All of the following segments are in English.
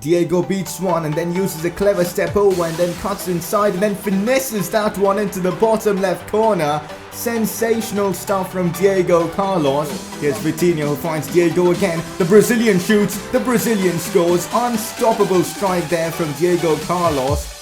Diego beats one and then uses a clever step over and then cuts inside and then finesses that one into the bottom left corner. Sensational stuff from Diego Carlos. Here's Vitinho who finds Diego again. The Brazilian shoots, the Brazilian scores. Unstoppable strike there from Diego Carlos.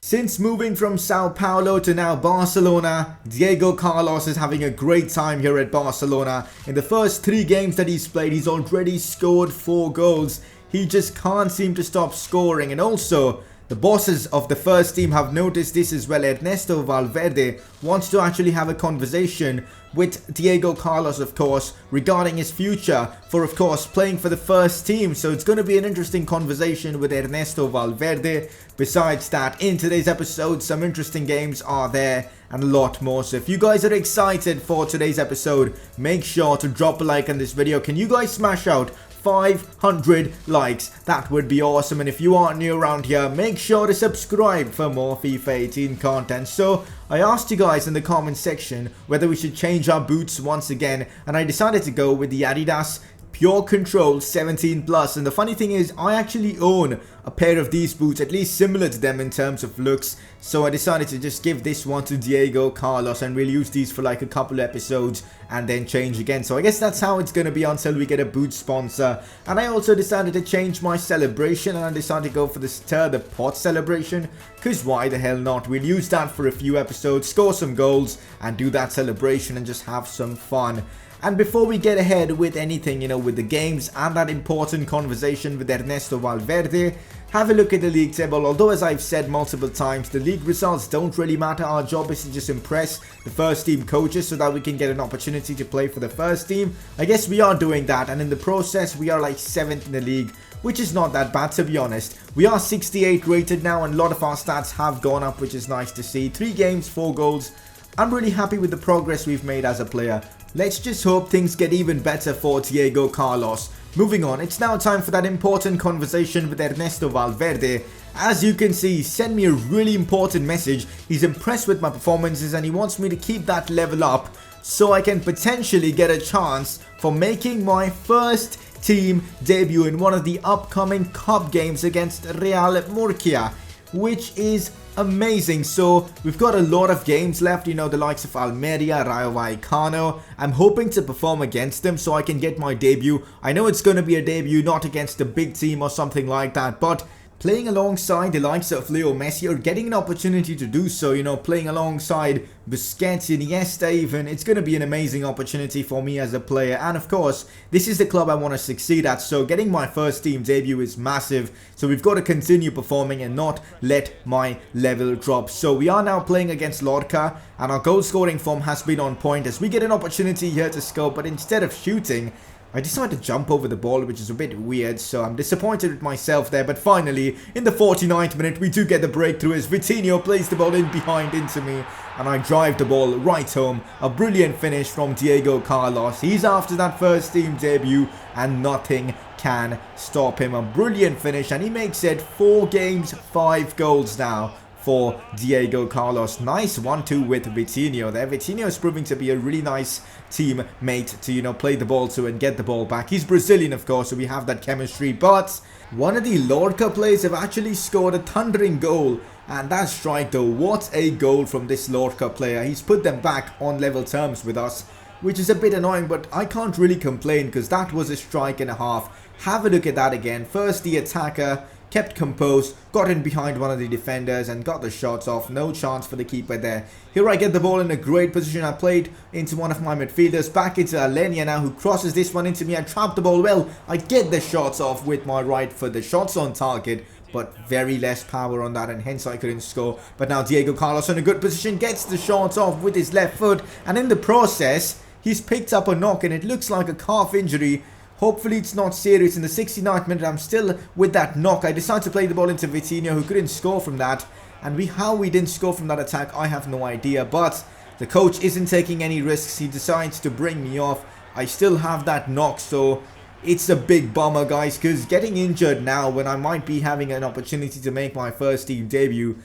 Since moving from Sao Paulo to now Barcelona, Diego Carlos is having a great time here at Barcelona. In the first 3 games that he's played, he's already scored 4 goals. He just can't seem to stop scoring, and also the bosses of the first team have noticed this as well. Ernesto Valverde wants to actually have a conversation with Diego Carlos, of course, regarding his future for, of course, playing for the first team. So it's going to be an interesting conversation with Ernesto Valverde. Besides that, in today's episode, some interesting games are there and a lot more. So if you guys are excited for today's episode, make sure to drop a like on this video. Can you guys smash out 500 likes? That would be awesome. And if you aren't new around here, make sure to subscribe for more FIFA 18 content. So I asked you guys in the comment section whether we should change our boots once again, and I decided to go with the Adidas Pure Control 17 Plus. And the funny thing is, I actually own a pair of these boots, at least similar to them in terms of looks. So I decided to just give this one to Diego Carlos, and we'll use these for like a couple episodes and then change again. So I guess that's how it's going to be until we get a boot sponsor. And I also decided to change my celebration, and I decided to go for the Stir the Pot celebration, because why the hell not? We'll use that for a few episodes, score some goals and do that celebration and just have some fun. And before we get ahead with anything, with the games and that important conversation with Ernesto Valverde, have a look at the league table. Although, as I've said multiple times, the league results don't really matter. Our job is to just impress the first team coaches so that we can get an opportunity to play for the first team. I guess we are doing that, and in the process we are like 7th in the league, which is not that bad, to be honest. We are 68 rated now, and a lot of our stats have gone up, which is nice to see. 3 games, 4 goals. I'm really happy with the progress we've made as a player. Let's just hope things get even better for Diego Carlos. Moving on, it's now time for that important conversation with Ernesto Valverde. As you can see, he sent me a really important message. He's impressed with my performances and he wants me to keep that level up so I can potentially get a chance for making my first team debut in one of the upcoming cup games against Real Murcia, which is amazing. So we've got a lot of games left, the likes of Almeria, Rayo Vallecano. I'm hoping to perform against them so I can get my debut. I know it's going to be a debut, not against a big team or something like that, but playing alongside the likes of Leo Messi, or getting an opportunity to do so, playing alongside Busquets, Iniesta even, it's going to be an amazing opportunity for me as a player. And of course, this is the club I want to succeed at, so getting my first team debut is massive. So we've got to continue performing and not let my level drop. So we are now playing against Lorca, and our goal scoring form has been on point as we get an opportunity here to score, but instead of shooting, I decided to jump over the ball, which is a bit weird, so I'm disappointed with myself there. But finally, in the 49th minute, we do get the breakthrough as Vitinho plays the ball in behind into me, and I drive the ball right home. A brilliant finish from Diego Carlos. He's after that first team debut, and nothing can stop him. A brilliant finish, and he makes it 4 games, 5 goals now for Diego Carlos. Nice 1-2 with Vitinho there. Vitinho is proving to be a really nice teammate to, play the ball to and get the ball back. He's Brazilian, of course, so we have that chemistry. But one of the Lorca players have actually scored a thundering goal. And that strike though, what a goal from this Lorca player. He's put them back on level terms with us, which is a bit annoying, but I can't really complain because that was a strike and a half. Have a look at that again. First, the attacker kept composed, got in behind one of the defenders and got the shots off. No chance for the keeper there. Here I get the ball in a great position. I played into one of my midfielders, back into Alenia now, who crosses this one into me. I trap the ball well. I get the shots off with my right foot. The shots on target, but very less power on that, and hence I couldn't score. But now Diego Carlos in a good position, gets the shots off with his left foot, and in the process he's picked up a knock, and it looks like a calf injury. Hopefully it's not serious. In the 69th minute, I'm still with that knock. I decide to play the ball into Vitinho, who couldn't score from that. And how we didn't score from that attack, I have no idea. But the coach isn't taking any risks. He decides to bring me off. I still have that knock, so it's a big bummer, guys, because getting injured now when I might be having an opportunity to make my first team debut,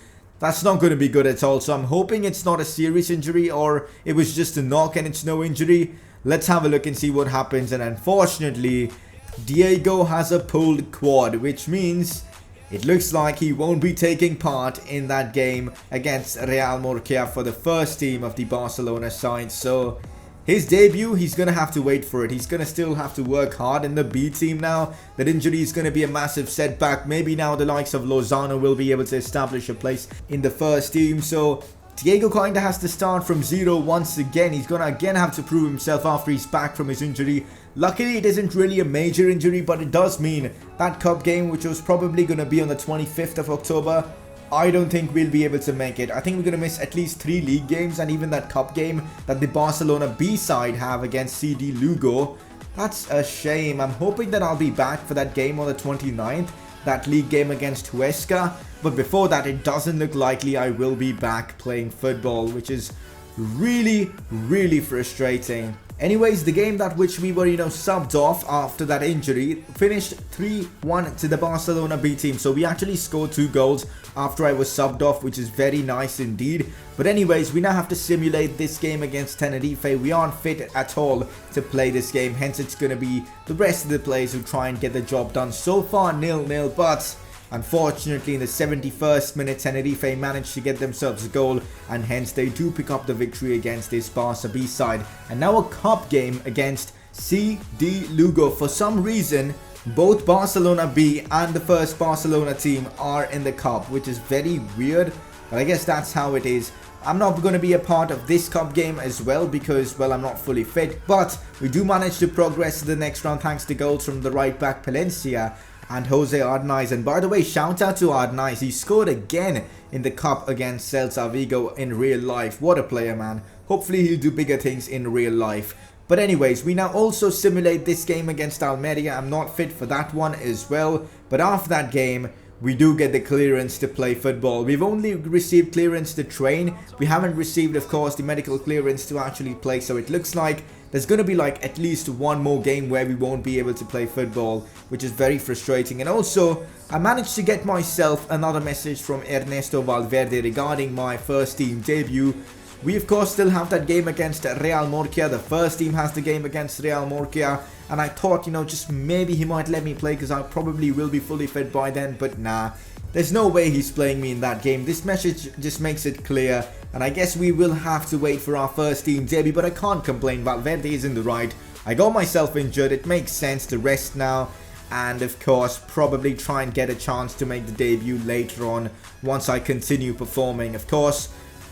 That's not going to be good at all. So I'm hoping it's not a serious injury or it was just a knock and it's no injury. Let's have a look and see what happens. And unfortunately, Diego has a pulled quad, which means it looks like he won't be taking part in that game against Real Murcia for the first team of the Barcelona side. So his debut, he's going to have to wait for it. He's going to still have to work hard in the B team now. That injury is going to be a massive setback. Maybe now the likes of Lozano will be able to establish a place in the first team. So Diego kind of has to start from zero once again. He's going to again have to prove himself after he's back from his injury. Luckily, it isn't really a major injury, but it does mean that cup game, which was probably going to be on the 25th of October, I don't think we'll be able to make it. I think we're going to miss at least 3 league games and even that cup game that the Barcelona B side have against CD Lugo. That's a shame. I'm hoping that I'll be back for that game on the 29th, that league game against Huesca. But before that, it doesn't look likely I will be back playing football, which is really, really frustrating. Anyways, the game that which we were, subbed off after that injury finished 3-1 to the Barcelona B team. So we actually scored 2 goals after I was subbed off, which is very nice indeed. But anyways, we now have to simulate this game against Tenerife. We aren't fit at all to play this game. Hence, it's going to be the rest of the players who try and get the job done. So far, 0-0, but unfortunately, in the 71st minute, Tenerife managed to get themselves a goal, and hence they do pick up the victory against this Barca B side. And now a cup game against CD Lugo. For some reason, both Barcelona B and the first Barcelona team are in the cup, which is very weird, but I guess that's how it is. I'm not going to be a part of this cup game as well because, well, I'm not fully fit, but we do manage to progress to the next round thanks to goals from the right back Palencia and Jose Arnaiz. And by the way, shout out to Arnaiz. He scored again in the cup against Celta Vigo in real life. What a player, man. Hopefully he'll do bigger things in real life. But anyways, we now also simulate this game against Almeria. I'm not fit for that one as well. But after that game, we do get the clearance to play football. We've only received clearance to train. We haven't received, of course, the medical clearance to actually play. So it looks like there's going to be like at least one more game where we won't be able to play football, which is very frustrating. And also, I managed to get myself another message from Ernesto Valverde regarding my first team debut. We of course still have that game against Real Murcia. The first team has the game against Real Murcia. And I thought, just maybe he might let me play because I probably will be fully fit by then. But nah, there's no way he's playing me in that game. This message just makes it clear. And I guess we will have to wait for our first team debut. But I can't complain. Valverde is in the right. I got myself injured. It makes sense to rest now. And of course, probably try and get a chance to make the debut later on once I continue performing. Of course,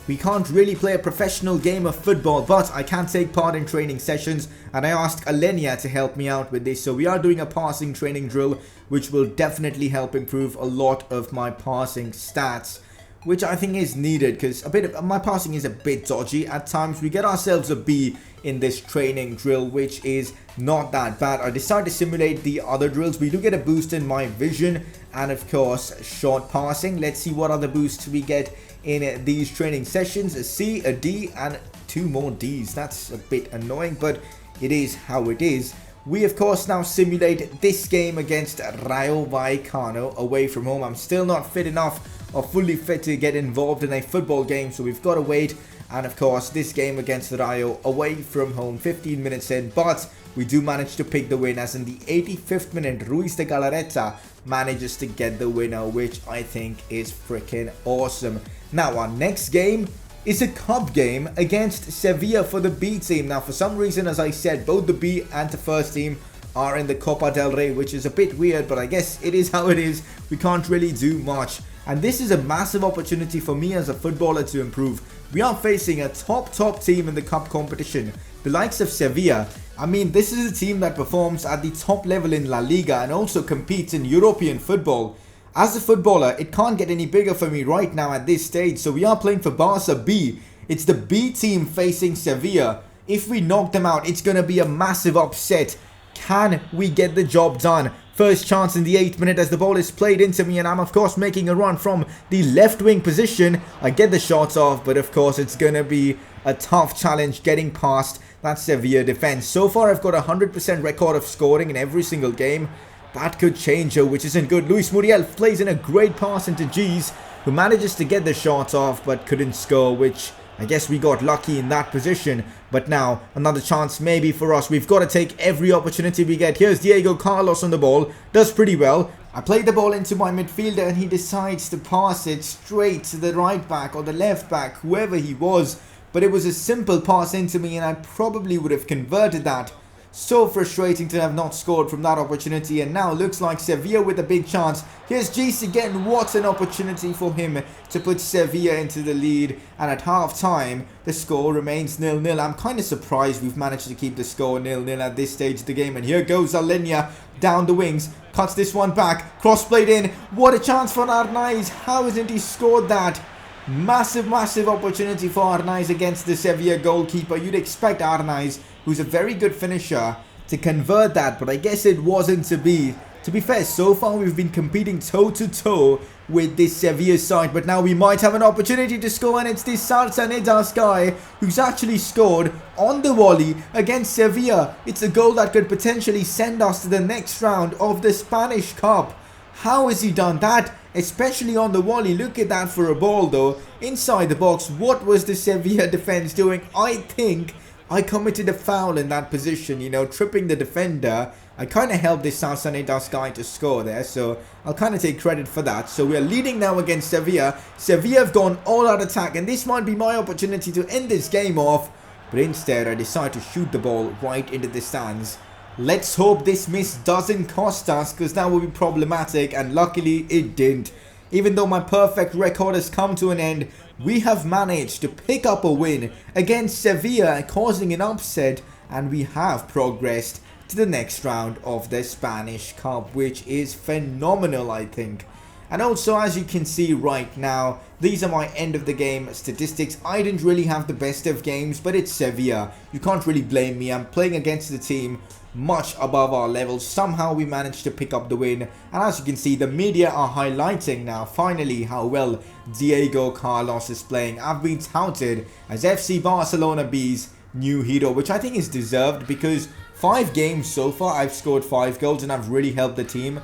we can't really play a professional game of football, but I can take part in training sessions, and I asked Alenia to help me out with this. So we are doing a passing training drill, which will definitely help improve a lot of my passing stats, which I think is needed because my passing is a bit dodgy at times. We get ourselves a B in this training drill, which is not that bad. I decided to simulate the other drills. We do get a boost in my vision and of course short passing. Let's see what other boosts we get in these training sessions. A C, a D, and 2 more Ds. That's a bit annoying, but it is how it is. We of course now simulate this game against Rayo Vallecano away from home. I'm still not fit enough or fully fit to get involved in a football game, so we've got to wait. And of course this game against Rayo away from home, 15 minutes in, but we do manage to pick the win, as in the 85th minute Ruiz de Galarreta manages to get the winner, which I think is freaking awesome. Now our next game is a cup game against Sevilla for the B team. Now for some reason, as I said, both the B and the first team are in the Copa del Rey, which is a bit weird, but I guess it is how it is. We can't really do much. And this is a massive opportunity for me as a footballer to improve. We are facing a top team in the cup competition, the likes of Sevilla. I mean, this is a team that performs at the top level in La Liga and also competes in European football. As a footballer, it can't get any bigger for me right now at this stage, so we are playing for Barca B. It's the B team facing Sevilla. If we knock them out, it's going to be a massive upset. Can we get the job done? First chance in the 8th minute as the ball is played into me, and I'm of course making a run from the left wing position. I get the shots off, but of course it's going to be a tough challenge getting past that Sevilla defense. So far I've got a 100% record of scoring in every single game. That could change, which isn't good. Luis Muriel plays in a great pass into G's, who manages to get the shot off but couldn't score, which I guess we got lucky in that position. But now another chance maybe for us. We've got to take every opportunity we get. Here's Diego Carlos on the ball. Does pretty well. I played the ball into my midfielder and he decides to pass it straight to the right back or the left back, whoever he was. But it was a simple pass into me and I probably would have converted that. So frustrating to have not scored from that opportunity, and now looks like Sevilla with a big chance. Here's Gis again. What an opportunity for him to put Sevilla into the lead, and at half time the score remains 0-0. I'm kind of surprised we've managed to keep the score 0-0 at this stage of the game. And here goes Alenia down the wings, cuts this one back, cross played in. What a chance for Arnaiz. How hasn't he scored that? Massive opportunity for Arnaiz against the Sevilla goalkeeper. You'd expect Arnaiz, who's a very good finisher, to convert that, but I guess it wasn't to be. To be fair, so far we've been competing toe-to-toe with this Sevilla side, but now we might have an opportunity to score, and it's this Sarsanedas guy who's actually scored on the volley against Sevilla. It's a goal that could potentially send us to the next round of the Spanish Cup. How has he done that? Especially on the volley. Look at that for a ball though. Inside the box. What was the Sevilla defense doing? I think I committed a foul in that position, you know, tripping the defender. I kind of helped this Sarsanedas guy to score there, so I'll kind of take credit for that. So we're leading now against Sevilla. Sevilla have gone all out attack, and this might be my opportunity to end this game off. But instead, I decide to shoot the ball right into the stands. Let's hope this miss doesn't cost us, because that would be problematic, and luckily it didn't. Even though my perfect record has come to an end, we have managed to pick up a win against Sevilla, causing an upset, and we have progressed to the next round of the Spanish Cup, which is phenomenal, I think. And also, as you can see right now, these are my end of the game statistics. I didn't really have the best of games, but it's Sevilla. You can't really blame me. I'm playing against the team much above our levels. Somehow we managed to pick up the win, and as you can see, the media are highlighting now finally how well Diego Carlos is playing. I've been touted as FC Barcelona B's new hero, which I think is deserved, because 5 games so far I've scored 5 goals and I've really helped the team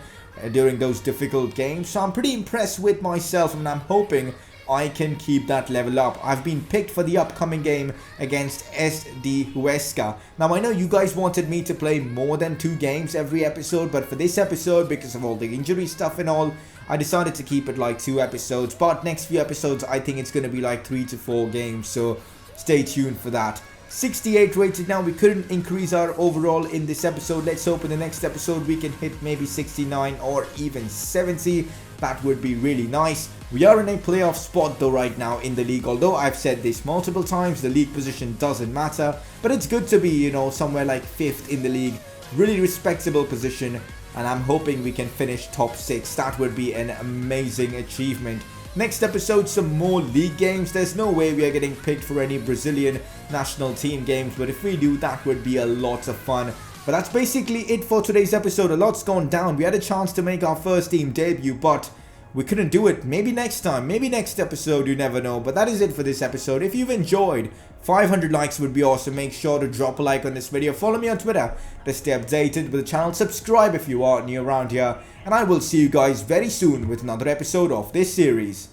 during those difficult games. So I'm pretty impressed with myself, and I'm hoping I can keep that level up. I've been picked for the upcoming game against SD Huesca. Now, I know you guys wanted me to play more than 2 games every episode, but for this episode, because of all the injury stuff and all, I decided to keep it like 2 episodes. But next few episodes, I think it's going to be like 3 to 4 games, so stay tuned for that. 68 rated now. We couldn't increase our overall in this episode. Let's hope in the next episode we can hit maybe 69 or even 70. That would be really nice. We are in a playoff spot though right now in the league. Although I've said this multiple times, the league position doesn't matter. But it's good to be, you know, somewhere like 5th in the league. Really respectable position. And I'm hoping we can finish top 6. That would be an amazing achievement. Next episode, some more league games. There's no way we are getting picked for any Brazilian national team games, but if we do, that would be a lot of fun. But that's basically it for today's episode. A lot's gone down. We had a chance to make our first team debut, but we couldn't do it. Maybe next time, maybe next episode, you never know. But that is it for this episode. If you've enjoyed, 500 likes would be awesome. Make sure to drop a like on this video. Follow me on Twitter to stay updated with the channel. Subscribe if you are new around here. And I will see you guys very soon with another episode of this series.